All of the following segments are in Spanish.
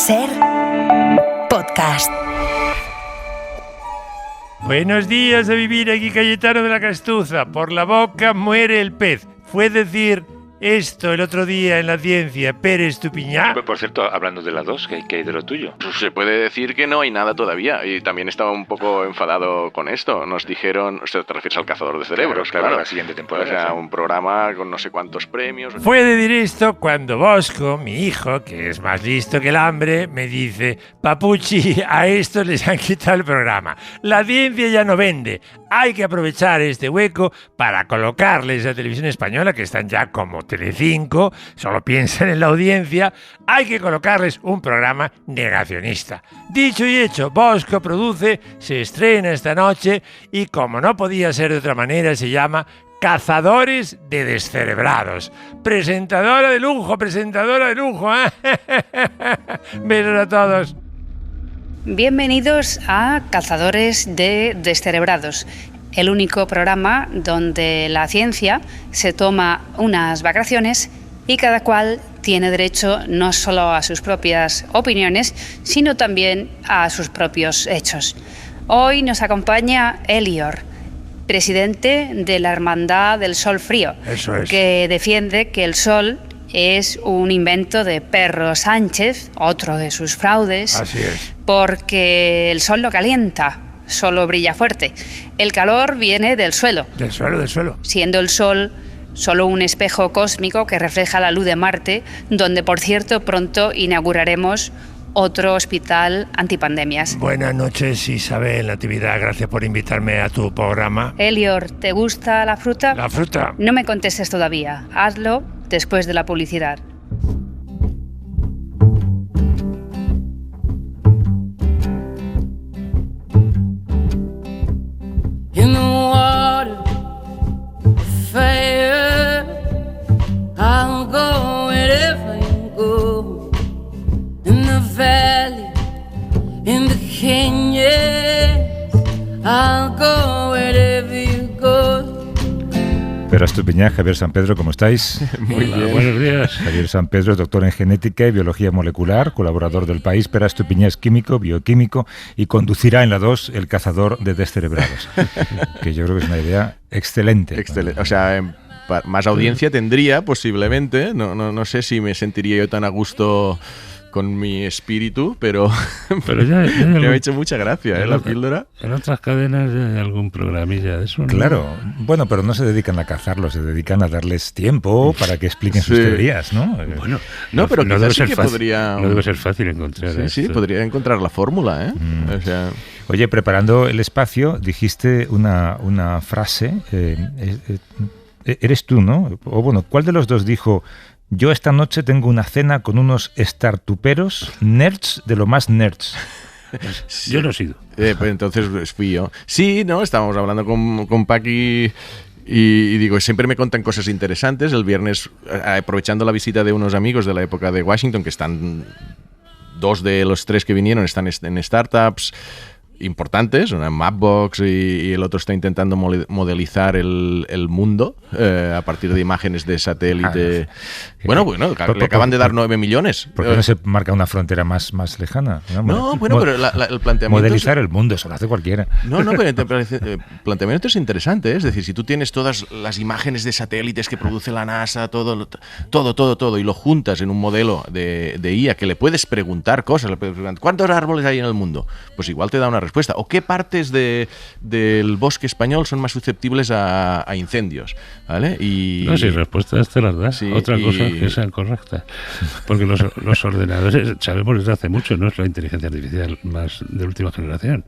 SER Podcast. Buenos días a vivir aquí, Cayetano de la Castuza. Por la boca muere el pez. Fue decir esto el otro día en la ciencia Pere Estupiñán. Por cierto, hablando de la 2, ¿qué hay de lo tuyo? Pues se puede decir que no hay nada todavía. Y también estaba un poco enfadado con esto. Nos dijeron... O sea, te refieres al Cazador de Cerebros, claro. La siguiente temporada. O sea, un programa con no sé cuántos premios. Fue decir esto cuando Bosco, mi hijo, que es más listo que el hambre, me dice: Papuchi, a estos les han quitado el programa. La ciencia ya no vende. Hay que aprovechar este hueco para colocarles a Televisión Española, que están ya como Telecinco, solo piensan en la audiencia, hay que colocarles un programa negacionista. Dicho y hecho, Bosco produce, se estrena esta noche y, como no podía ser de otra manera, se llama Cazadores de Descerebrados. Presentadora de lujo, ¿eh? Besos a todos. Bienvenidos a Cazadores de Descerebrados, el único programa donde la ciencia se toma unas vacaciones y cada cual tiene derecho no solo a sus propias opiniones, sino también a sus propios hechos. Hoy nos acompaña Elior, presidente de la Hermandad del Sol Frío, Eso es. que defiende que el sol es un invento de Perro Sánchez, otro de sus fraudes. Así es. Porque el sol no calienta, solo brilla fuerte. El calor viene del suelo. Del suelo. Siendo el sol solo un espejo cósmico que refleja la luz de Marte, donde, por cierto, pronto inauguraremos otro hospital antipandemias. Buenas noches, Isabel Natividad. Gracias por invitarme a tu programa. Elior, ¿te gusta la fruta? La fruta. No me contestes todavía. Hazlo después de la publicidad. In the water, fire, I'll go wherever you go. In the valley, in the canyons, I'll go wherever you go. Pere Estupiñán, Javier San Pedro, ¿cómo estáis? Muy bien. Buenos días. Javier San Pedro es doctor en genética y biología molecular, colaborador del País. Pere Estupiñán es químico, bioquímico y conducirá en la 2 el Cazador de Descerebrados, que yo creo que es una idea excelente. Excelente. O sea, más audiencia tendría posiblemente. No sé si me sentiría yo tan a gusto con mi espíritu, pero ya me ha hecho mucha gracia, la píldora. En otras cadenas ya hay algún programilla de eso, ¿no? Claro, bueno, pero no se dedican a cazarlos, se dedican a darles tiempo para que expliquen sus teorías, ¿no? Bueno, No, pero no quizás debe sí ser que fácil, podría... No debe ser fácil encontrar esto. Sí, podría encontrar la fórmula, ¿eh? O sea... Oye, preparando el espacio, dijiste una frase, eres tú, ¿no? O bueno, ¿cuál de los dos dijo: yo esta noche tengo una cena con unos startuperos nerds de lo más nerds? Yo no he sido. Pues entonces fui yo. Sí, ¿no? Estábamos hablando con Paqui y digo, siempre me contan cosas interesantes. El viernes, aprovechando la visita de unos amigos de la época de Washington, que están... 2 de los 3 que vinieron están en startups importantes, una Mapbox y el otro está intentando modelizar el mundo a partir de imágenes de satélite. Bueno, le acaban de dar 9 millones. ¿Por qué no se marca una frontera más lejana? No, bueno, pero el planteamiento... Modelizar el mundo, eso lo hace cualquiera. No, pero el planteamiento es interesante, ¿eh? Es decir, si tú tienes todas las imágenes de satélites que produce la NASA, todo, y lo juntas en un modelo de IA que le puedes preguntar cosas, le puedes preguntar, ¿cuántos árboles hay en el mundo? Pues igual te da una respuesta. ¿O qué partes del bosque español son más susceptibles a incendios? ¿Vale? No, si respuestas te las das. Sí, otra cosa que sean correctas. Porque los ordenadores, sabemos desde hace mucho, no es la inteligencia artificial más de última generación.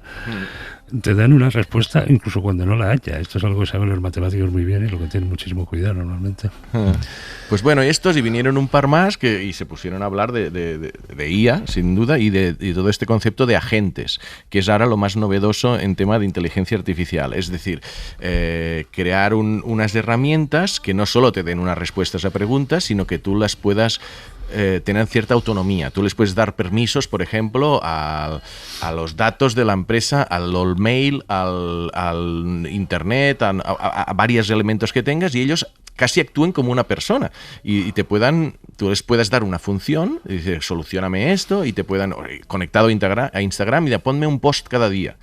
Te dan una respuesta incluso cuando no la haya. Esto es algo que saben los matemáticos muy bien y lo que tienen muchísimo cuidado normalmente. Pues bueno, y vinieron un par más y se pusieron a hablar de IA, sin duda, y de todo este concepto de agentes, que es ahora lo más novedoso en tema de inteligencia artificial. Es decir, crear unas herramientas que no solo te den unas respuestas a preguntas, sino que tú las puedas tener cierta autonomía. Tú les puedes dar permisos, por ejemplo, a los datos de la empresa, al mail, al internet, a varios elementos que tengas, y ellos casi actúen como una persona y tú les puedas dar una función, y dices, solucioname esto, y te puedan, conectado a Instagram, y ponme un post cada día,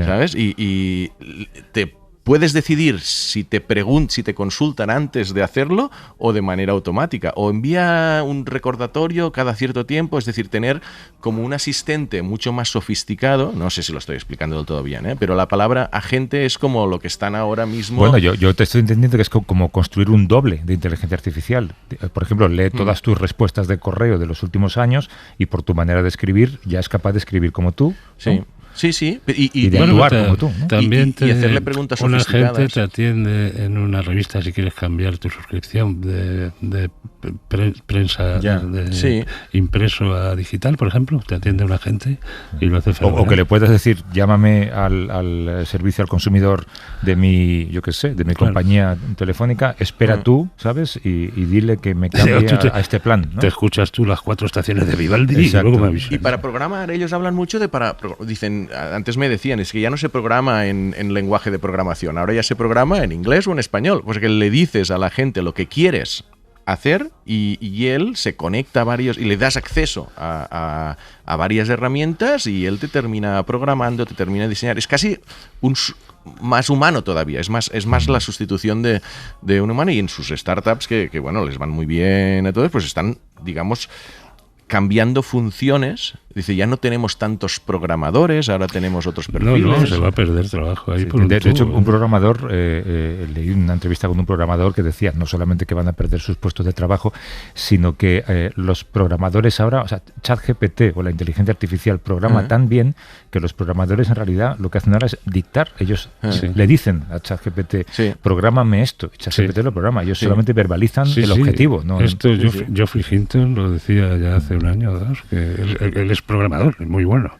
¿sabes? Y te puedes decidir si te consultan antes de hacerlo o de manera automática, o envía un recordatorio cada cierto tiempo, es decir, tener como un asistente mucho más sofisticado. No sé si lo estoy explicando del todo bien, pero la palabra agente es como lo que están ahora mismo. Bueno, yo te estoy entendiendo que es como construir un doble de inteligencia artificial. Por ejemplo, lee todas tus respuestas de correo de los últimos años y por tu manera de escribir ya es capaz de escribir como tú, sí. ¿no? Sí. Y de actuar como tú, ¿no? También y hacerle preguntas una sofisticadas. gente te atiende en una revista si quieres cambiar tu suscripción de prensa impreso a digital, por ejemplo. Te atiende una gente y lo hace fenomenal. O que le puedas decir, llámame al servicio al consumidor de mi, compañía telefónica, espera tú, ¿sabes? Y dile que me cambie a este plan, ¿no? Te escuchas tú las 4 estaciones de Vivaldi. Exacto. Y luego me avisas. Y para programar, ellos hablan mucho dicen, antes me decían, es que ya no se programa en lenguaje de programación, ahora ya se programa en inglés o en español, pues que le dices a la gente lo que quieres hacer y él se conecta a varios y le das acceso a varias herramientas y él te termina programando, te termina diseñando. Es casi más humano todavía, es más la sustitución de un humano, y en sus startups que bueno, les van muy bien a todos, pues están, digamos, cambiando funciones. Dice, ya no tenemos tantos programadores, ahora tenemos otros perfiles. No, se va a perder trabajo ahí. Sí, de hecho, un programador, leí una entrevista con un programador que decía no solamente que van a perder sus puestos de trabajo, sino que los programadores ahora, o sea, ChatGPT o la inteligencia artificial programa tan bien que los programadores en realidad lo que hacen ahora es dictar. Ellos le dicen a ChatGPT, prográmame esto, y ChatGPT lo programa. Ellos solamente verbalizan el objetivo. ¿No? Esto Geoffrey Hinton lo decía ya hace un año o dos, que él es programador, muy bueno.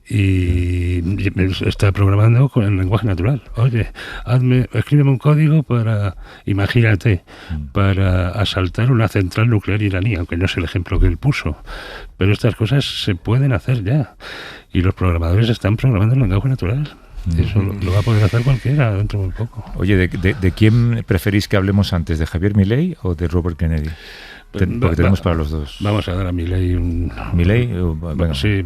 Y está programando con el lenguaje natural. Oye, escríbeme un código para, imagínate, para asaltar una central nuclear iraní, aunque no es el ejemplo que él puso. Pero estas cosas se pueden hacer ya. Y los programadores están programando en lenguaje natural. Eso lo va a poder hacer cualquiera dentro de muy poco. Oye, ¿de quién preferís que hablemos antes? ¿De Javier Milei o de Robert Kennedy? Porque tenemos para los dos. Vamos a dar a Milei un... ¿Milei? Bueno, sí,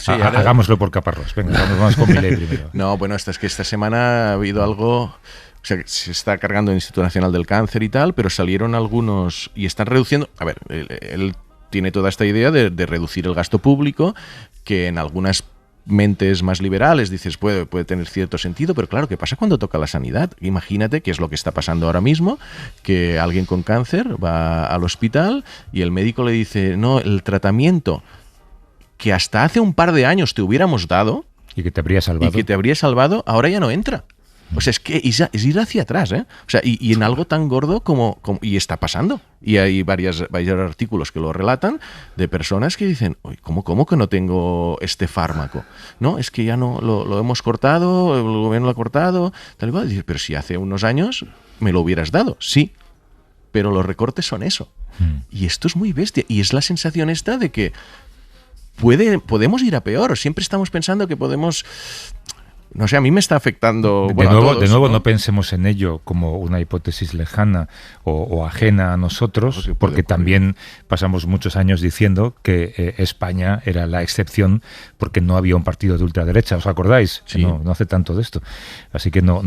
hagámoslo por caparros. Venga, vamos con Milei primero. No, bueno, es que esta semana ha habido algo... O sea, se está cargando el Instituto Nacional del Cáncer y tal, pero salieron algunos y están reduciendo... A ver, él tiene toda esta idea de reducir el gasto público, que en algunas mentes más liberales dices puede tener cierto sentido, pero claro, ¿qué pasa cuando toca la sanidad? Imagínate que es lo que está pasando ahora mismo, que alguien con cáncer va al hospital y el médico le dice, no, el tratamiento que hasta hace un par de años te hubiéramos dado y que te habría salvado, ahora ya no entra. O sea, es que es ir hacia atrás, ¿eh? O sea, y en algo tan gordo como y está pasando. Y hay varios artículos que lo relatan de personas que dicen, ¿cómo que no tengo este fármaco? No, es que ya no lo hemos cortado, el gobierno lo ha cortado, tal y cual. Dice, pero si hace unos años me lo hubieras dado, sí, pero los recortes son eso. Y esto es muy bestia. Y es la sensación esta de que podemos ir a peor. Siempre estamos pensando que podemos... No sé, a mí me está afectando... De nuevo, ¿no? pensemos en ello como una hipótesis lejana o ajena a nosotros, porque también pasamos muchos años diciendo que España era la excepción porque no había un partido de ultraderecha. ¿Os acordáis? Sí. No hace tanto de esto. Así que no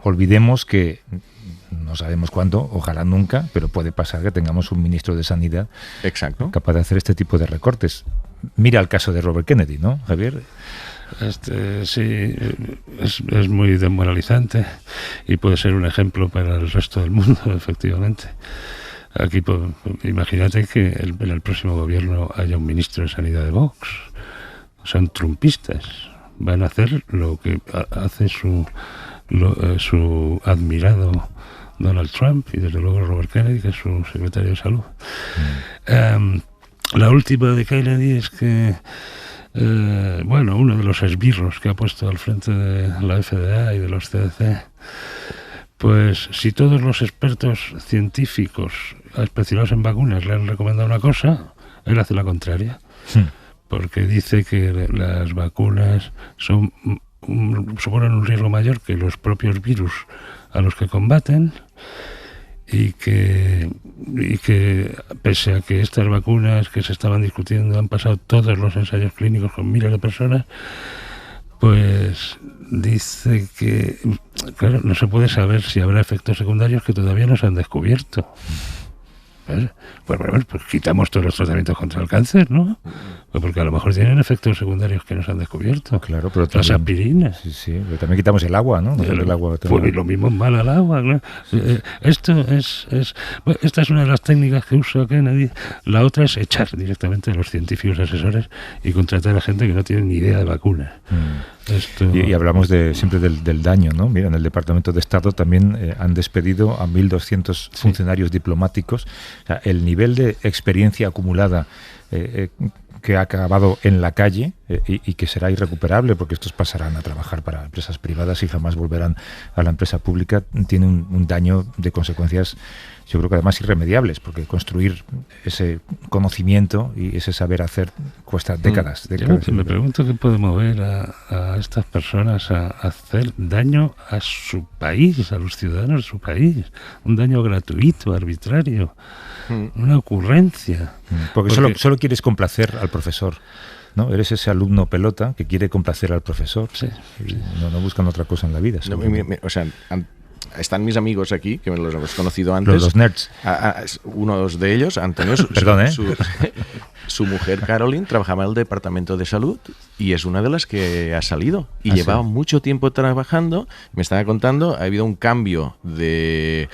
olvidemos que... No sabemos cuándo, ojalá nunca, pero puede pasar que tengamos un ministro de Sanidad capaz de hacer este tipo de recortes. Mira el caso de Robert Kennedy, ¿no, Javier? Sí, es muy desmoralizante y puede ser un ejemplo para el resto del mundo, efectivamente. Aquí, imagínate que en el próximo gobierno haya un ministro de Sanidad de Vox. Son trumpistas. Van a hacer lo que hace su admirado Donald Trump y desde luego Robert Kennedy, que es su secretario de salud. La última de Kennedy es que uno de los esbirros que ha puesto al frente de la FDA y de los CDC, pues si todos los expertos científicos especializados en vacunas le han recomendado una cosa, él hace la contraria, porque dice que las vacunas suponen un riesgo mayor que los propios virus a los que combaten y que pese a que estas vacunas que se estaban discutiendo han pasado todos los ensayos clínicos con miles de personas, pues dice que, claro, no se puede saber si habrá efectos secundarios que todavía no se han descubierto. Pues quitamos todos los tratamientos contra el cáncer, ¿no? Pues porque a lo mejor tienen efectos secundarios que no se han descobierto. Claro, pero las aspirinas. Sí, pero también quitamos el agua, ¿no? El agua pues lo mismo es malo al agua, claro. Esta es una de las técnicas que usa Kennedy. La otra es echar directamente a los científicos asesores y contratar a gente que no tiene ni idea de vacunas. Y hablamos siempre del daño, ¿no? Mira, en el Departamento de Estado también han despedido a 1.200 funcionarios diplomáticos. O sea, el nivel de experiencia acumulada que ha acabado en la calle y que será irrecuperable porque estos pasarán a trabajar para empresas privadas y jamás volverán a la empresa pública, tiene un daño de consecuencias, yo creo que además irremediables, porque construir ese conocimiento y ese saber hacer cuesta décadas. Me pregunto qué puede mover a estas personas a hacer daño a su país, a los ciudadanos de su país, un daño gratuito, arbitrario, una ocurrencia. Porque solo quieres complacer al profesor, ¿no? Eres ese alumno pelota que quiere complacer al profesor. Sí. No buscan otra cosa en la vida. O sea, están mis amigos aquí, que me los hemos conocido antes. Los nerds. Uno de ellos, Antonio, su mujer Caroline trabajaba en el Departamento de Salud y es una de las que ha salido. Y llevaba mucho tiempo trabajando. Me estaba contando, ha habido un cambio de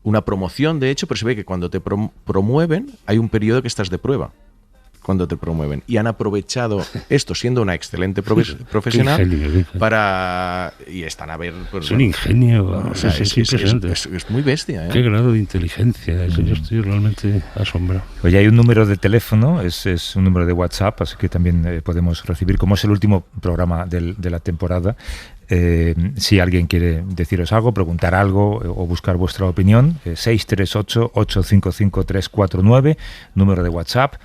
una promoción, de hecho, pero se ve que cuando te promueven hay un periodo que estás de prueba. Cuando te promueven. Y han aprovechado esto, siendo una excelente profesional, y están a ver... Pues, es un ingenio, es muy bestia. Qué grado de inteligencia, eso yo estoy realmente asombrado. Oye, hay un número de teléfono, es un número de WhatsApp, así que también podemos recibir, como es el último programa de la temporada, si alguien quiere deciros algo, preguntar algo o buscar vuestra opinión, 638-855-349, número de WhatsApp,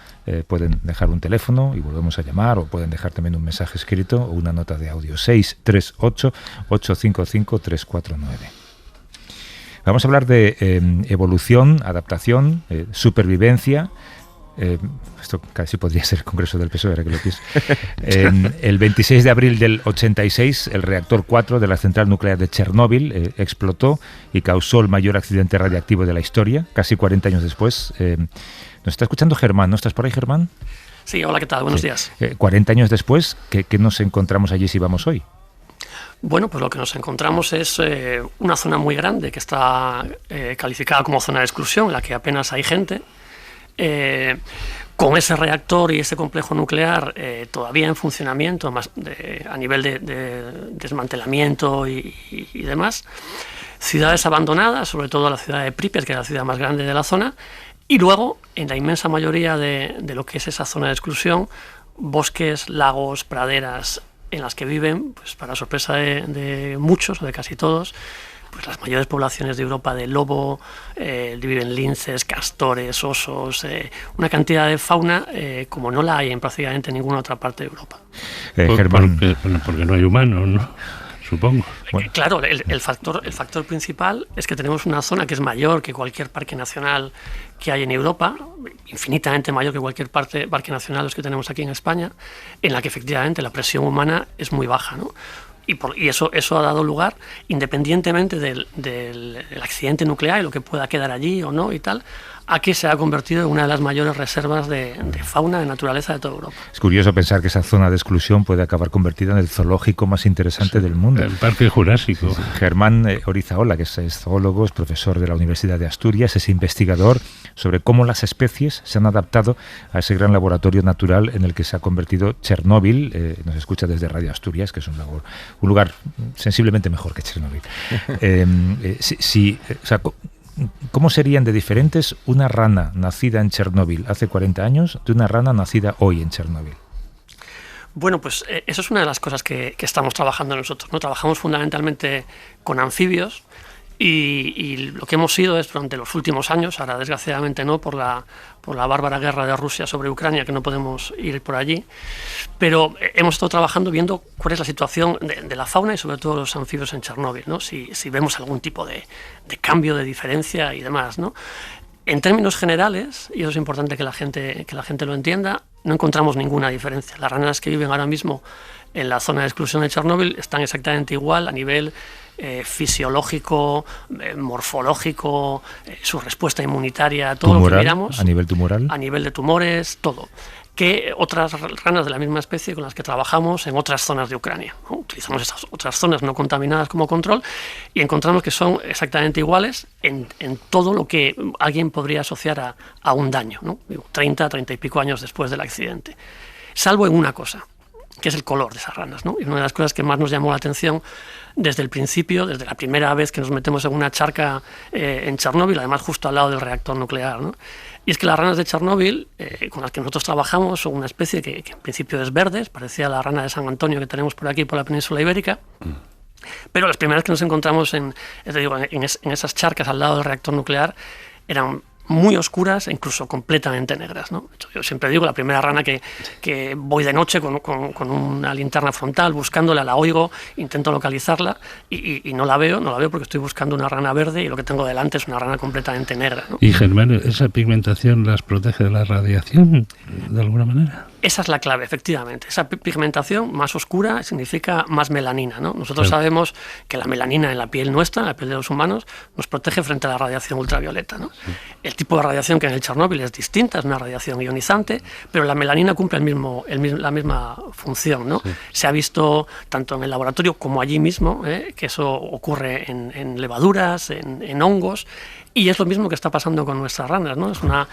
pueden dejar un teléfono y volvemos a llamar, o pueden dejar también un mensaje escrito o una nota de audio, 638-855-349. Vamos a hablar de evolución, adaptación, supervivencia. Esto casi podría ser el Congreso del PSOE, ahora que lo pienso. El 26 de abril del 86, el reactor 4 de la central nuclear de Chernóbil explotó y causó el mayor accidente radiactivo de la historia, casi 40 años después. Nos está escuchando Germán, ¿no estás por ahí, Germán? Sí, hola, ¿qué tal? Buenos días. 40 años después, ¿qué nos encontramos allí si vamos hoy? Bueno, pues lo que nos encontramos es una zona muy grande que está calificada como zona de exclusión, en la que apenas hay gente. Con ese reactor y ese complejo nuclear todavía en funcionamiento a nivel de desmantelamiento y demás, ciudades abandonadas, sobre todo la ciudad de Pripyat, que es la ciudad más grande de la zona, y luego, en la inmensa mayoría de lo que es esa zona de exclusión, bosques, lagos, praderas en las que viven, pues para sorpresa de muchos o de casi todos, pues las mayores poblaciones de Europa de lobo, viven linces, castores, osos, una cantidad de fauna como no la hay en prácticamente ninguna otra parte de Europa. Porque no hay humanos, ¿no? Supongo. Bueno. Claro, el factor principal es que tenemos una zona que es mayor que cualquier parque nacional que hay en Europa, infinitamente mayor que cualquier parque nacional los que tenemos aquí en España, en la que efectivamente la presión humana es muy baja, ¿no? Y eso ha dado lugar, independientemente del accidente nuclear y lo que pueda quedar allí o no y tal, a que se ha convertido en una de las mayores reservas de fauna, de naturaleza de toda Europa. Es curioso pensar que esa zona de exclusión puede acabar convertida en el zoológico más interesante del mundo. El Parque Jurásico. Sí. Germán Orizaola, que es zoólogo, es profesor de la Universidad de Asturias, es investigador sobre cómo las especies se han adaptado a ese gran laboratorio natural en el que se ha convertido Chernóbil. Nos escucha desde Radio Asturias, que es un lugar sensiblemente mejor que Chernóbil. ¿Cómo serían de diferentes una rana nacida en Chernóbil hace 40 años de una rana nacida hoy en Chernóbil? Bueno, pues eso es una de las cosas que estamos trabajando nosotros, ¿no? Trabajamos fundamentalmente con anfibios Y lo que hemos sido es, durante los últimos años, ahora desgraciadamente no, por la bárbara guerra de Rusia sobre Ucrania, que no podemos ir por allí, pero hemos estado trabajando viendo cuál es la situación de la fauna y sobre todo los anfibios en Chernóbil, ¿no? Si vemos algún tipo de cambio, de diferencia y demás, ¿no? En términos generales, y eso es importante que la gente lo entienda, no encontramos ninguna diferencia. Las ranas que viven ahora mismo en la zona de exclusión de Chernóbil están exactamente igual a nivel fisiológico, morfológico, su respuesta inmunitaria, todo tumoral, lo que miramos. ¿A nivel tumoral? A nivel de tumores, todo. Que otras ranas de la misma especie con las que trabajamos en otras zonas de Ucrania, ¿no? Utilizamos estas otras zonas no contaminadas como control y encontramos que son exactamente iguales en todo lo que alguien podría asociar a un daño, ¿no? 30 y pico años después del accidente. Salvo en una cosa, que es el color de esas ranas, ¿no? Y una de las cosas que más nos llamó la atención desde el principio, desde la primera vez que nos metemos en una charca en Chernóbil, además justo al lado del reactor nuclear, ¿no? Y es que las ranas de Chernóbil, con las que nosotros trabajamos, son una especie que en principio es verde, parecía la rana de San Antonio que tenemos por aquí, por la península ibérica, pero las primeras que nos encontramos en esas charcas al lado del reactor nuclear eran muy oscuras e incluso completamente negras, ¿no? Yo siempre digo, la primera rana que voy de noche con una linterna frontal buscándola, la oigo, intento localizarla y no la veo porque estoy buscando una rana verde y lo que tengo delante es una rana completamente negra, ¿no? Y Germán, ¿esa pigmentación las protege de la radiación de alguna manera? Esa es la clave, efectivamente. Esa pigmentación más oscura significa más melanina, ¿no? Nosotros sabemos que la melanina en la piel nuestra, en la piel de los humanos, nos protege frente a la radiación ultravioleta, ¿no? Sí. El tipo de radiación que en el Chernóbil es distinta, es una radiación ionizante, pero la melanina cumple la misma función, ¿no? Sí. Se ha visto tanto en el laboratorio como allí mismo, que eso ocurre en levaduras, en hongos. Y es lo mismo que está pasando con nuestras ranas, ¿no? Es una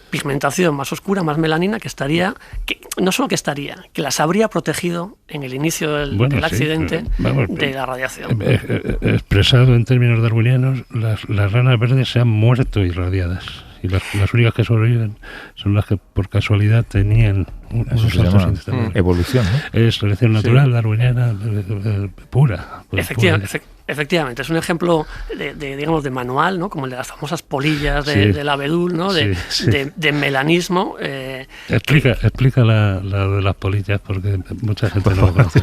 pigmentación más oscura, más melanina, que las habría protegido en el inicio del accidente de la radiación. Expresado en términos darwinianos, las ranas verdes se han muerto irradiadas. Y las únicas que sobreviven son las que por casualidad tenían unos saltos evolución, ¿no? Es selección natural, darwiniana, pura. Efectivamente, es un ejemplo digamos, de manual, ¿no? Como el de las famosas polillas del abedul, ¿no? De melanismo. Explica la de las polillas, porque mucha gente no lo conoce.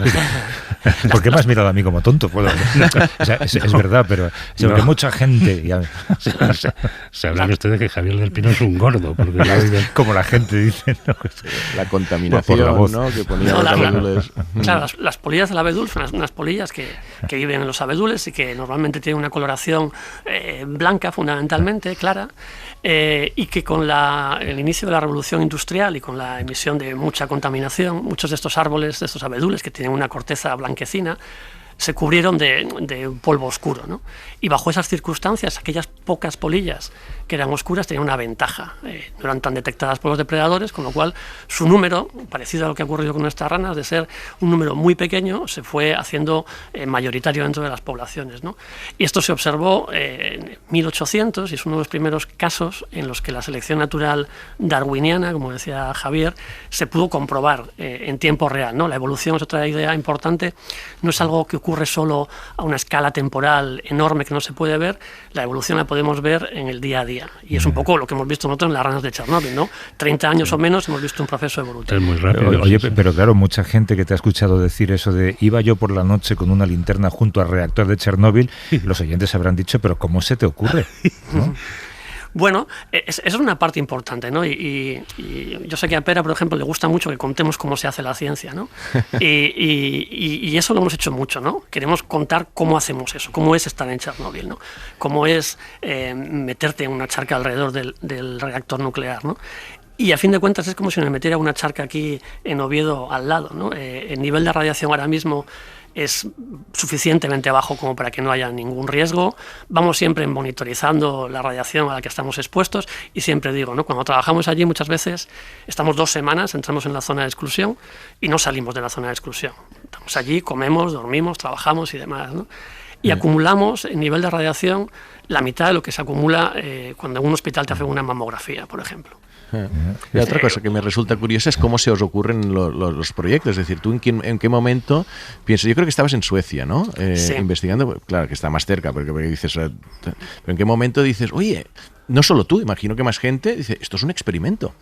¿Por qué me has mirado a mí como tonto? O sea, es verdad, pero sobre mucha gente... Sabrán ustedes que Javier del Pino es un gordo. Porque como la gente dice, ¿no? La contaminación, por la voz, ¿no? Que ponía los abedules. Claro, las polillas del abedul son unas polillas que viven en los abedules y que normalmente tienen una coloración blanca, fundamentalmente, clara, y que con el inicio de la revolución industrial y con la emisión de mucha contaminación, muchos de estos árboles, de estos abedules que tienen una corteza blanquecina, se cubrieron de polvo oscuro, ¿no? Y bajo esas circunstancias, aquellas pocas polillas que eran oscuras tenían una ventaja. No eran tan detectadas por los depredadores, con lo cual su número, parecido a lo que ha ocurrido con nuestras ranas, de ser un número muy pequeño, se fue haciendo mayoritario dentro de las poblaciones, ¿no? Y esto se observó en 1800 y es uno de los primeros casos en los que la selección natural darwiniana, como decía Javier, se pudo comprobar en tiempo real, ¿no? La evolución es otra idea importante, no es algo que ocurre solo a una escala temporal enorme que no se puede ver, la evolución la podemos ver en el día a día. Y es un poco lo que hemos visto nosotros en las ranas de Chernóbil, ¿no? 30 años o menos hemos visto un proceso evolutivo. Es muy rápido. Oye, pero claro, mucha gente que te ha escuchado decir eso de iba yo por la noche con una linterna junto al reactor de Chernóbil, los oyentes habrán dicho, pero ¿cómo se te ocurre? ¿No? Bueno, esa es una parte importante, ¿no? Y yo sé que a Pera, por ejemplo, le gusta mucho que contemos cómo se hace la ciencia, ¿no? Y eso lo hemos hecho mucho, ¿no? Queremos contar cómo hacemos eso, cómo es estar en Chernóbil, ¿no? Cómo es meterte en una charca alrededor del reactor nuclear, ¿no? Y a fin de cuentas es como si me metiera una charca aquí en Oviedo al lado, ¿no? El nivel de radiación ahora mismo es suficientemente bajo como para que no haya ningún riesgo. Vamos siempre monitorizando la radiación a la que estamos expuestos y siempre digo, ¿no? Cuando trabajamos allí muchas veces estamos 2 semanas, entramos en la zona de exclusión y no salimos de la zona de exclusión. Estamos allí, comemos, dormimos, trabajamos y demás, ¿no? Y acumulamos el nivel de radiación la mitad de lo que se acumula cuando en un hospital te hacen una mamografía, por ejemplo. Y otra cosa que me resulta curiosa es cómo se os ocurren los proyectos. Es decir, tú en qué momento piensas, yo creo que estabas en Suecia, ¿no? Sí. Investigando, claro que está más cerca, porque dices, pero en qué momento dices, oye, no solo tú, imagino que más gente dice, esto es un experimento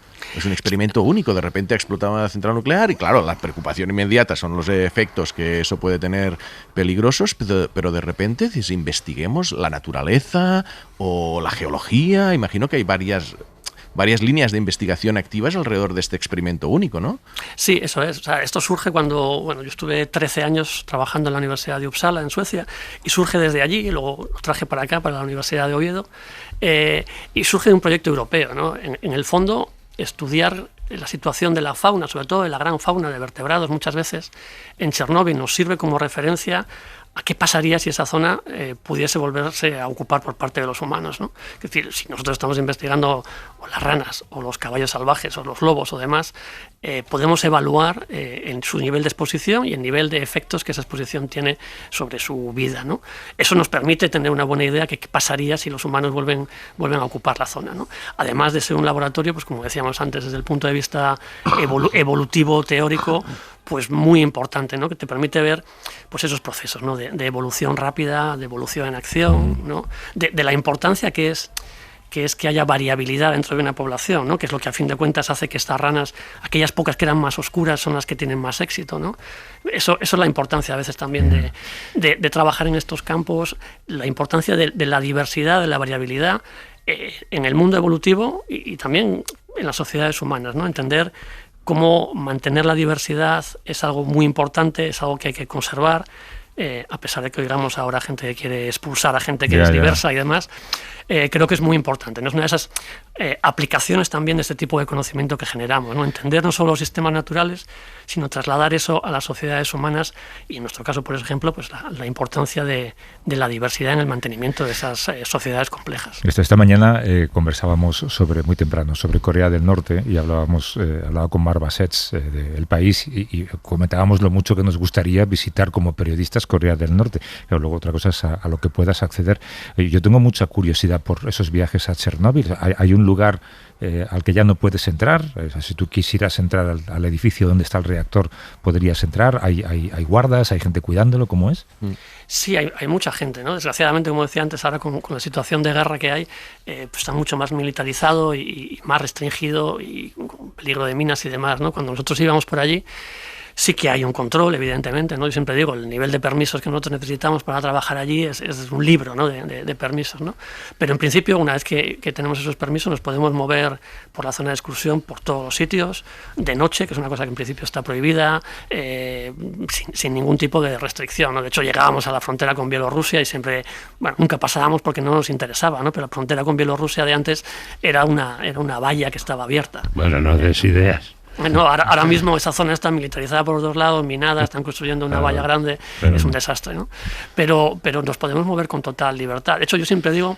único, de repente ha explotado una central nuclear y claro, la preocupación inmediata son los efectos que eso puede tener peligrosos, pero de repente dices, investiguemos la naturaleza o la geología, imagino que hay varias líneas de investigación activas alrededor de este experimento único, ¿no? Sí, eso es. O sea, esto surge cuando, bueno, yo estuve 13 años trabajando en la Universidad de Uppsala, en Suecia, y surge desde allí, y luego lo traje para acá, para la Universidad de Oviedo, y surge de un proyecto europeo, ¿no? En el fondo, estudiar la situación de la fauna, sobre todo de la gran fauna de vertebrados, muchas veces en Chernóbil nos sirve como referencia a qué pasaría si esa zona pudiese volverse a ocupar por parte de los humanos, ¿no? Es decir, si nosotros estamos investigando o las ranas, o los caballos salvajes, o los lobos, o demás, podemos evaluar en su nivel de exposición y el nivel de efectos que esa exposición tiene sobre su vida, ¿no? Eso nos permite tener una buena idea de qué pasaría si los humanos vuelven a ocupar la zona, ¿no? Además de ser un laboratorio, pues como decíamos antes, desde el punto de vista evolutivo, teórico, pues muy importante, ¿no? Que te permite ver pues esos procesos, ¿no? de evolución rápida, de evolución en acción, ¿no? De la importancia que es que haya variabilidad dentro de una población, ¿no? Que es lo que a fin de cuentas hace que estas ranas, aquellas pocas que eran más oscuras, son las que tienen más éxito, ¿no? Eso es la importancia a veces también de trabajar en estos campos, la importancia de la diversidad, de la variabilidad en el mundo evolutivo y también en las sociedades humanas, ¿no? Entender cómo mantener la diversidad es algo muy importante, es algo que hay que conservar, a pesar de que oigamos ahora gente que quiere expulsar a gente que es diversa y demás. Creo que es muy importante, ¿no? Es una de esas aplicaciones también de este tipo de conocimiento que generamos, ¿no? Entender no solo los sistemas naturales, sino trasladar eso a las sociedades humanas y en nuestro caso, por ejemplo, pues la importancia de la diversidad en el mantenimiento de esas sociedades complejas. Esta mañana conversábamos muy temprano sobre Corea del Norte y hablaba con Marc Bassets del país y comentábamos lo mucho que nos gustaría visitar como periodistas Corea del Norte. Pero luego otra cosa es a lo que puedas acceder. Yo tengo mucha curiosidad por esos viajes a Chernóbil. Hay un lugar al que ya no puedes entrar. O sea, si tú quisieras entrar al edificio donde está el reactor, podrías entrar. Hay guardas, hay gente cuidándolo. ¿Cómo es? Sí, hay mucha gente, ¿no? Desgraciadamente, como decía antes, ahora con la situación de guerra que hay, pues está mucho más militarizado y más restringido y con peligro de minas y demás, ¿no? Cuando nosotros íbamos por allí, sí que hay un control, evidentemente, ¿no? Yo siempre digo, el nivel de permisos que nosotros necesitamos para trabajar allí es un libro, ¿no? de permisos, ¿no? Pero en principio, una vez que tenemos esos permisos, nos podemos mover por la zona de excursión, por todos los sitios, de noche, que es una cosa que en principio está prohibida, sin ningún tipo de restricción, ¿no? De hecho, llegábamos a la frontera con Bielorrusia y siempre, bueno, nunca pasábamos porque no nos interesaba, ¿no? Pero la frontera con Bielorrusia de antes era una valla que estaba abierta. Bueno, no des ideas. No, ahora mismo esa zona está militarizada por los dos lados, minada, están construyendo una valla grande, es un desastre, ¿no? Pero nos podemos mover con total libertad. De hecho, yo siempre digo,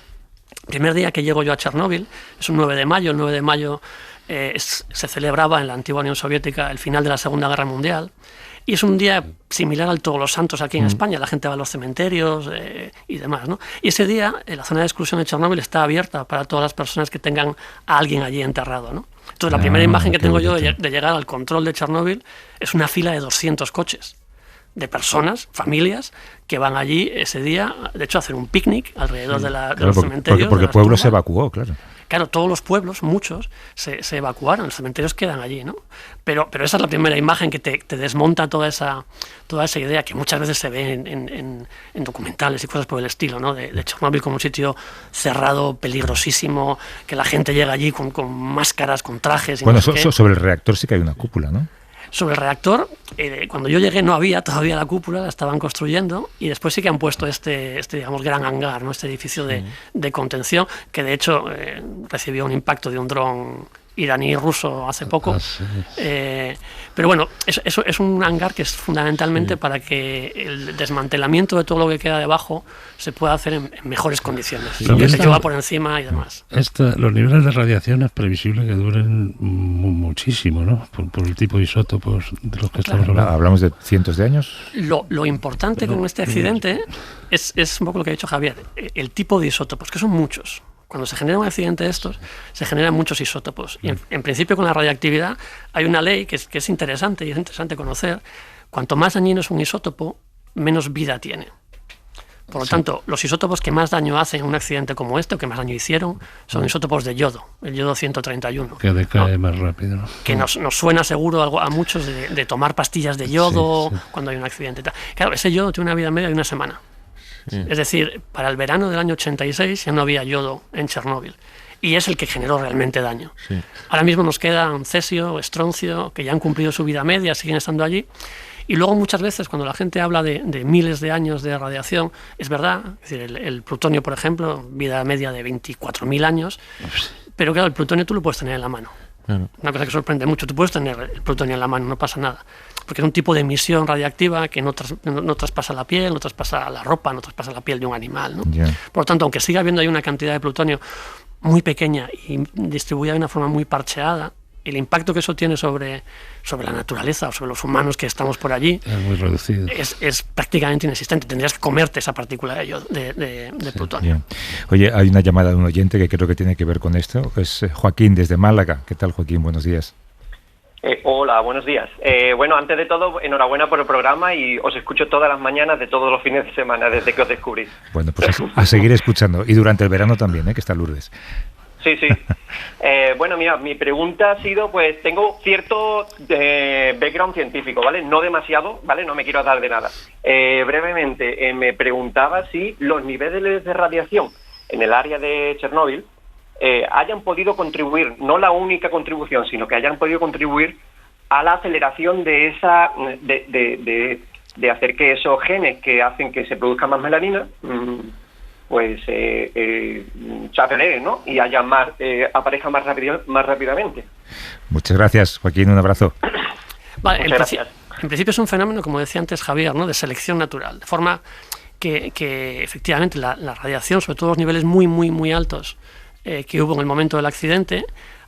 el primer día que llego yo a Chernóbil, es un 9 de mayo, el 9 de mayo se celebraba en la antigua Unión Soviética el final de la Segunda Guerra Mundial, y es un día similar al Todos los Santos aquí en España, la gente va a los cementerios y demás, ¿no? Y ese día, la zona de exclusión de Chernóbil está abierta para todas las personas que tengan a alguien allí enterrado, ¿no? Entonces, la primera imagen que tengo yo de llegar al control de Chernóbil es una fila de 200 coches de personas, familias, que van allí ese día, de hecho, a hacer un picnic alrededor de los cementerios. Porque el pueblo se evacuó, claro. Claro, todos los pueblos, muchos, se evacuaron, los cementerios quedan allí, ¿no? Pero esa es la primera imagen que te desmonta toda esa idea que muchas veces se ve en documentales y cosas por el estilo, ¿no? De Chernóbil como un sitio cerrado, peligrosísimo, que la gente llega allí con máscaras, con trajes. Y bueno, sobre el reactor sí que hay una cúpula, ¿no? Sobre el reactor, cuando yo llegué no había todavía la cúpula, la estaban construyendo y después sí que han puesto este digamos, gran hangar, ¿no? Este edificio de contención que de hecho recibió un impacto de un dron iraní ruso hace poco. Pero bueno, eso es un hangar que es fundamentalmente para que el desmantelamiento de todo lo que queda debajo se pueda hacer en mejores condiciones, que se lleva por encima y demás. Los niveles de radiación es previsible que duren muchísimo, ¿no? Por el tipo de isótopos de los que estamos hablando. Hablamos de cientos de años. Lo importante con este accidente es un poco lo que ha dicho Javier, el tipo de isótopos, que son muchos. Cuando se genera un accidente de estos, se generan muchos isótopos. Y en principio con la radiactividad hay una ley que es interesante y es interesante conocer. Cuanto más dañino es un isótopo, menos vida tiene. Por lo tanto, los isótopos que más daño hacen en un accidente como este, o que más daño hicieron, son isótopos de yodo, el yodo 131. Que decae más rápido, ¿no? Que nos suena seguro a muchos de tomar pastillas de yodo cuando hay un accidente. Claro, ese yodo tiene una vida media de 1 semana. Sí. Es decir, para el verano del año 86 ya no había yodo en Chernóbil. Y es el que generó realmente daño. Sí. Ahora mismo nos quedan cesio, estroncio, que ya han cumplido su vida media, siguen estando allí. Y luego muchas veces cuando la gente habla de miles de años de radiación, es verdad, es decir, el plutonio, por ejemplo, vida media de 24.000 años, pero claro, el plutonio tú lo puedes tener en la mano. Claro. Una cosa que sorprende mucho, tú puedes tener el plutonio en la mano, no pasa nada, porque es un tipo de emisión radiactiva que no traspasa la piel, no traspasa la ropa, no traspasa la piel de un animal, ¿no? Yeah. Por lo tanto, aunque siga habiendo ahí una cantidad de plutonio muy pequeña y distribuida de una forma muy parcheada, el impacto que eso tiene sobre la naturaleza o sobre los humanos que estamos por allí es muy reducido. Es prácticamente inexistente. Tendrías que comerte esa partícula de plutonio. Bien. Oye, hay una llamada de un oyente que creo que tiene que ver con esto. Es Joaquín desde Málaga. ¿Qué tal, Joaquín? Buenos días. Hola, buenos días. Bueno, antes de todo, enhorabuena por el programa y os escucho todas las mañanas de todos los fines de semana desde que os descubrí. Bueno, pues a seguir escuchando. Y durante el verano también, que está Lourdes. Sí. Bueno, mira, mi pregunta ha sido, pues tengo cierto background científico, ¿vale? No demasiado, ¿vale? No me quiero dar de nada. Brevemente, me preguntaba si los niveles de radiación en el área de Chernóbil hayan podido contribuir, no la única contribución, sino que hayan podido contribuir a la aceleración de esa de hacer que esos genes que hacen que se produzca más melanina pues se aceleren, ¿no? Y haya más aparezca más rápidamente. Muchas gracias, Joaquín, un abrazo. Vale, en principio es un fenómeno, como decía antes Javier, ¿no? De selección natural, de forma que efectivamente la radiación, sobre todo los niveles muy, muy, muy altos que hubo en el momento del accidente,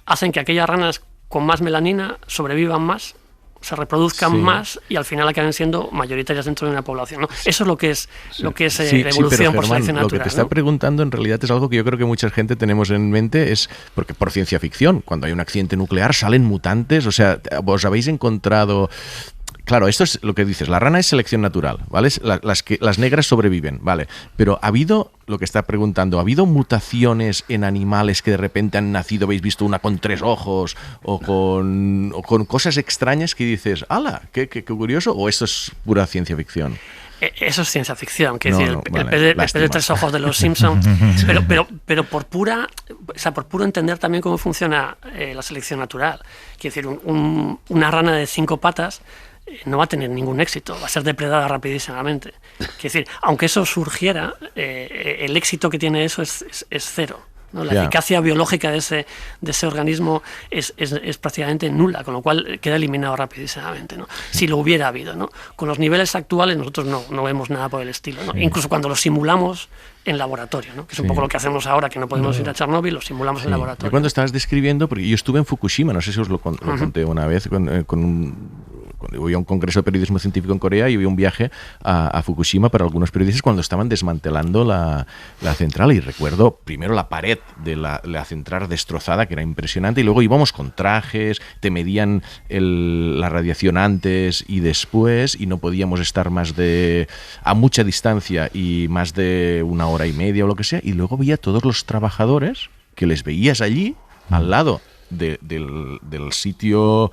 hacen que aquellas ranas con más melanina sobrevivan más, se reproduzcan más y al final acaben siendo mayoritarias dentro de una población, ¿no? Eso es lo que es la evolución por selección natural. Lo que te está preguntando en realidad es algo que yo creo que mucha gente tenemos en mente, es porque por ciencia ficción, cuando hay un accidente nuclear salen mutantes, o sea, ¿os habéis encontrado? Claro, esto es lo que dices, la rana es selección natural, ¿vale? Las negras sobreviven, ¿vale? Pero ¿ha habido, lo que está preguntando, ¿ha habido mutaciones en animales que de repente han nacido, habéis visto una con 3 ojos o con cosas extrañas que dices, ¡hala! ¡Qué curioso! ¿O esto es pura ciencia ficción? Eso es ciencia ficción, que decir, el pez de 3 ojos de los Simpsons, pero por puro entender también cómo funciona la selección natural. Quiero decir, una rana de 5 patas no va a tener ningún éxito, va a ser depredada rapidísimamente. Quiero decir, aunque eso surgiera, el éxito que tiene eso es cero, ¿no? La eficacia biológica de ese organismo es prácticamente nula, con lo cual queda eliminado rapidísimamente, ¿no? Si lo hubiera habido, ¿no? Con los niveles actuales nosotros no vemos nada por el estilo, ¿no? Incluso cuando lo simulamos en laboratorio, ¿no? Que es un poco lo que hacemos ahora, que no podemos ir a Chernóbil, lo simulamos en laboratorio. Y cuando estabas describiendo, porque yo estuve en Fukushima, no sé si os lo conté una vez, cuando voy a un congreso de periodismo científico en Corea y vi un viaje a Fukushima para algunos periodistas cuando estaban desmantelando la central, y recuerdo primero la pared de la central destrozada, que era impresionante, y luego íbamos con trajes, te medían la radiación antes y después y no podíamos estar a mucha distancia y más de 1 hora y media o lo que sea, y luego veía a todos los trabajadores que les veías allí al lado del sitio,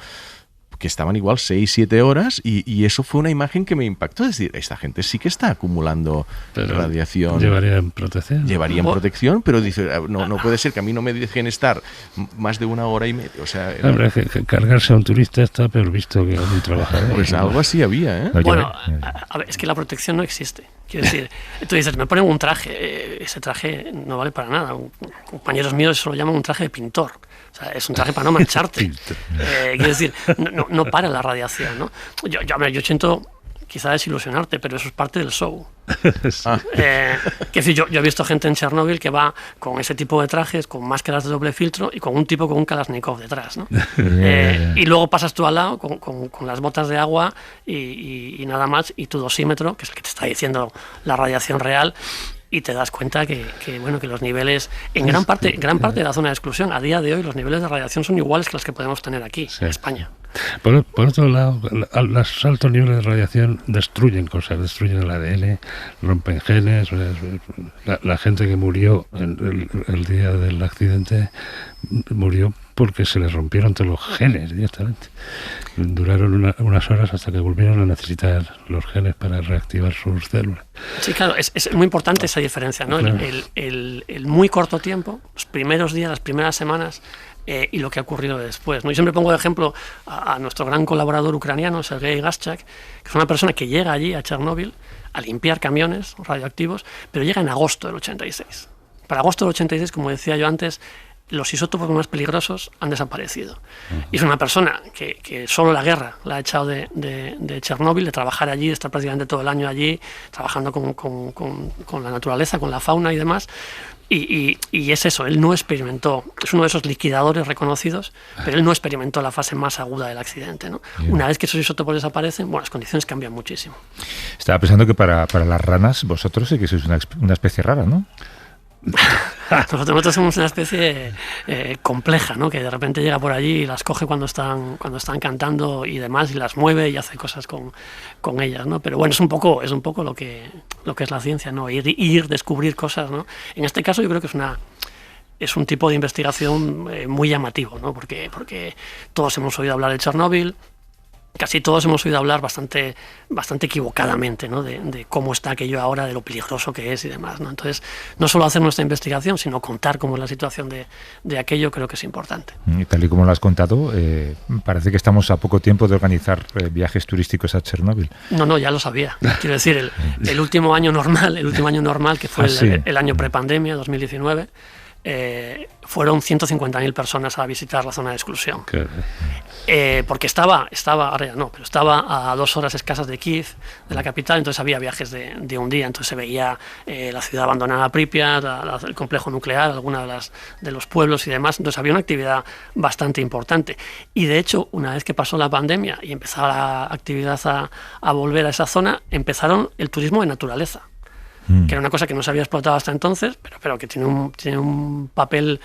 que estaban igual 6-7 horas, y eso fue una imagen que me impactó. Es decir, esta gente sí que está acumulando radiación. ¿Llevarían protección? Llevarían protección, pero dice, no puede ser que a mí no me dejen estar más de 1 hora y media. O sea, hombre, que cargarse a un turista está peor visto que a un trabajador. Pues algo así había, ¿eh? Bueno, a ver, es que la protección no existe. Quiero decir, tú dices, me ponen un traje, ese traje no vale para nada. Compañeros míos eso lo llaman un traje de pintor. O sea, es un traje para no mancharte. Quiero decir, no para la radiación, ¿no? Yo siento quizá desilusionarte, pero eso es parte del show. Quiero decir, yo he visto gente en Chernóbil que va con ese tipo de trajes, con máscaras de doble filtro y con un tipo con un Kalashnikov detrás, ¿no? Y luego pasas tú al lado con las botas de agua y nada más, y tu dosímetro, que es el que te está diciendo la radiación real, y te das cuenta que los niveles, en gran parte de la zona de exclusión, a día de hoy los niveles de radiación son iguales que los que podemos tener aquí, en España. Por otro lado, los altos niveles de radiación destruyen cosas, destruyen el ADN, rompen genes. La gente que murió el día del accidente murió porque se les rompieron todos los genes directamente. Duraron unas horas hasta que volvieron a necesitar los genes para reactivar sus células. Sí, claro, es muy importante esa diferencia, ¿no? Claro. El muy corto tiempo, los primeros días, las primeras semanas, y lo que ha ocurrido después, ¿no? Yo siempre pongo de ejemplo a nuestro gran colaborador ucraniano, Sergei Gaschak, que es una persona que llega allí a Chernóbil a limpiar camiones radioactivos, pero llega en agosto del 86. Para agosto del 86, como decía yo antes, los isótopos más peligrosos han desaparecido. Y es una persona que solo la guerra la ha echado de Chernóbil, de trabajar allí, de estar prácticamente todo el año allí, trabajando con la naturaleza, con la fauna y demás. Y es eso, él no experimentó, es uno de esos liquidadores reconocidos, pero él no experimentó la fase más aguda del accidente, ¿no? Una vez que esos isótopos desaparecen, bueno, las condiciones cambian muchísimo. Estaba pensando que para las ranas vosotros sí que sois una especie rara, ¿no? Nosotros somos una especie compleja, ¿no? Que de repente llega por allí y las coge cuando están cantando y demás, y las mueve y hace cosas con ellas, ¿no? Pero bueno, es un poco lo que es la ciencia, ¿no? Ir descubrir cosas, ¿no? En este caso yo creo que es un tipo de investigación muy llamativo, ¿no? Porque todos hemos oído hablar de Chernóbil. Casi todos hemos oído hablar bastante equivocadamente, ¿no? de cómo está aquello ahora, de lo peligroso que es y demás, ¿no? Entonces, no solo hacer nuestra investigación, sino contar cómo es la situación de aquello, creo que es importante. Y tal y como lo has contado, parece que estamos a poco tiempo de organizar viajes turísticos a Chernóbil. No, ya lo sabía. Quiero decir, el último año normal, que fue el año prepandemia, 2019, fueron 150.000 personas a visitar la zona de exclusión. Porque estaba ahora ya no, pero estaba a 2 horas escasas de Kiev, de la capital, entonces había viajes de un día, entonces se veía la ciudad abandonada, Pripyat, el complejo nuclear, algunas de los pueblos y demás, entonces había una actividad bastante importante. Y de hecho, una vez que pasó la pandemia y empezaba la actividad a volver a esa zona, empezaron el turismo de naturaleza, que era una cosa que no se había explotado hasta entonces, pero que tiene un papel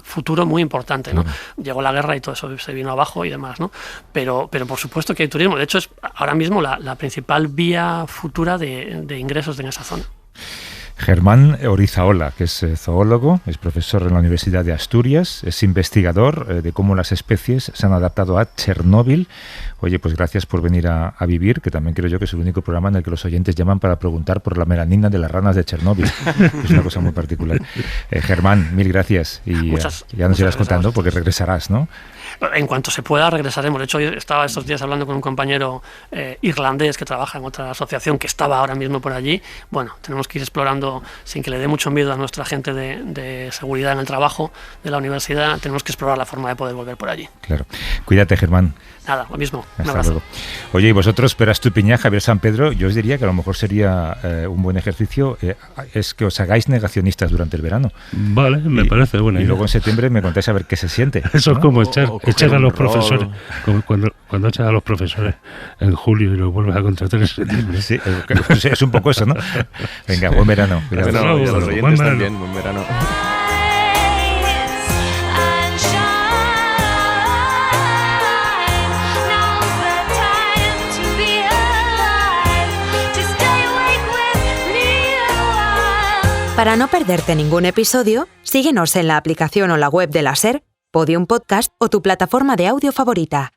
futuro muy importante, ¿no? Llegó la guerra y todo eso se vino abajo y demás, ¿no? Pero por supuesto que hay turismo. De hecho, es ahora mismo la principal vía futura de ingresos en esa zona. Germán Orizaola, que es zoólogo, es profesor en la Universidad de Asturias, es investigador de cómo las especies se han adaptado a Chernóbil. Oye, pues gracias por venir a Vivir, que también creo yo que es el único programa en el que los oyentes llaman para preguntar por la melanina de las ranas de Chernóbil. Es una cosa muy particular. Germán, mil gracias. Y ya nos irás contando porque regresarás, ¿no? En cuanto se pueda, regresaremos. De hecho, yo estaba estos días hablando con un compañero irlandés que trabaja en otra asociación que estaba ahora mismo por allí. Bueno, tenemos que ir explorando sin que le dé mucho miedo a nuestra gente de seguridad en el trabajo de la universidad. Tenemos que explorar la forma de poder volver por allí. Claro. Cuídate, Germán. Nada, lo mismo. Un Hasta abrazo. luego. Oye, y vosotros, Peras Tupiñá, Javier San Pedro, yo os diría que a lo mejor sería un buen ejercicio es que os hagáis negacionistas durante el verano. Vale, me parece buena idea. Y luego en idea. septiembre me contáis a ver qué se siente. Eso, ¿no? Es como echar a los profesores, rol. como cuando echas a los profesores en julio y los vuelves a contratar en septiembre. Sí, es un poco eso, ¿no? Venga, buen verano. Cuidado. Bueno, y a los Buen oyentes verano. también, buen verano. Para no perderte ningún episodio, síguenos en la aplicación o la web de la SER, Podium Podcast o tu plataforma de audio favorita.